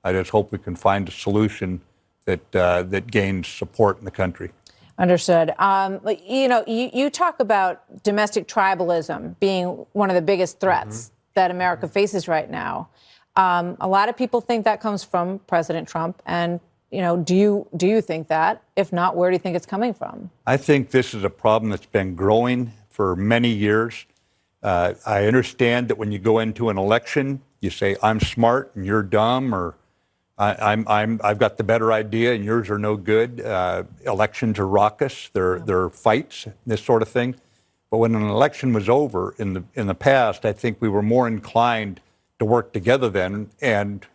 I just hope we can find a solution that gains support in the country. Understood. You talk about domestic tribalism being one of the biggest threats that America faces right now. A lot of people think that comes from President Trump. And, do you think that? If not, where do you think it's coming from? I think this is a problem that's been growing for many years. I understand that when you go into an election, you say, I'm smart and you're dumb, or I've got the better idea and yours are no good. Elections are raucous. They're fights, this sort of thing. But when an election was over in the past, I think we were more inclined to work together then and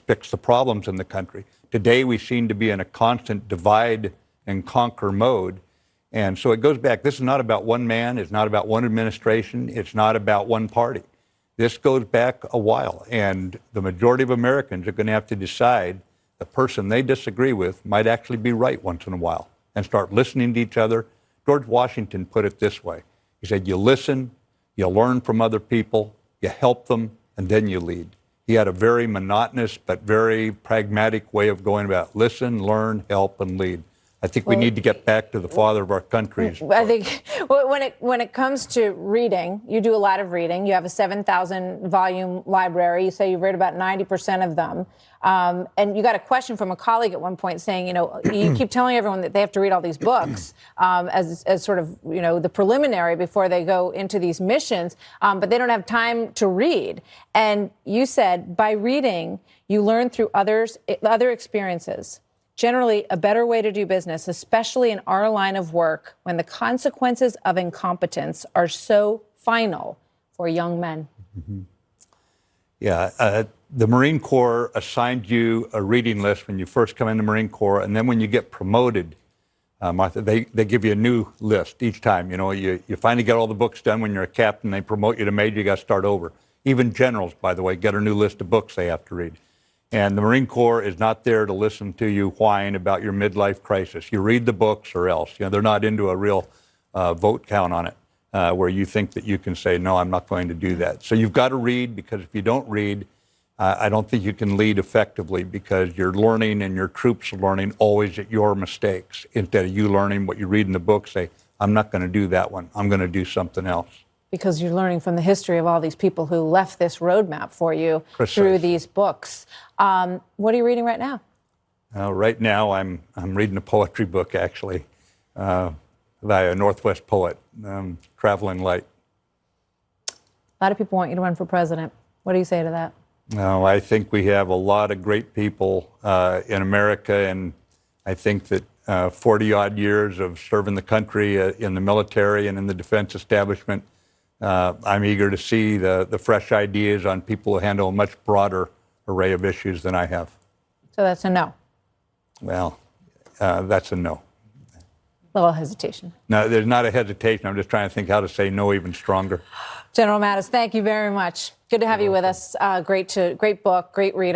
fix the problems in the country. Today, we seem to be in a constant divide and conquer mode. And so it goes back. This is not about one man. It's not about one administration. It's not about one party. This goes back a while, and the majority of Americans are going to have to decide the person they disagree with might actually be right once in a while and start listening to each other. George Washington put it this way. He said, you listen, you learn from other people, you help them, and then you lead. He had a very monotonous but very pragmatic way of going about listen, learn, help, and lead. I think we need to get back to the father of our country's. I think when it comes to reading, you do a lot of reading. You have a 7,000 volume library. You say you've read about 90% of them. And you got a question from a colleague at one point saying, you keep telling everyone that they have to read all these books as sort of, the preliminary before they go into these missions, but they don't have time to read. And you said by reading, you learn through other experiences. Generally, a better way to do business, especially in our line of work, when the consequences of incompetence are so final for young men. Mm-hmm. Yeah, the Marine Corps assigned you a reading list when you first come in the Marine Corps, and then when you get promoted, Martha, they give you a new list each time. You finally get all the books done when you're a captain, they promote you to major, you got to start over. Even generals, by the way, get a new list of books they have to read. And the Marine Corps is not there to listen to you whine about your midlife crisis. You read the books or else. They're not into a real vote count on it where you think that you can say, no, I'm not going to do that. So you've got to read, because if you don't read, I don't think you can lead effectively, because you're learning and your troops are learning always at your mistakes. Instead of you learning what you read in the book, say, I'm not going to do that one. I'm going to do something else. Because you're learning from the history of all these people who left this roadmap for you through these books. What are you reading right now? Right now, I'm reading a poetry book, actually, by a Northwest poet, Traveling Light. A lot of people want you to run for president. What do you say to that? No, I think we have a lot of great people in America, and I think that 40-odd years of serving the country in the military and in the defense establishment, I'm eager to see the fresh ideas on people who handle a much broader array of issues than I have. So that's a no? Well, that's a no. A little hesitation. No, there's not a hesitation. I'm just trying to think how to say no even stronger. General Mattis, thank you very much. Good to have you with us. Great book, great read.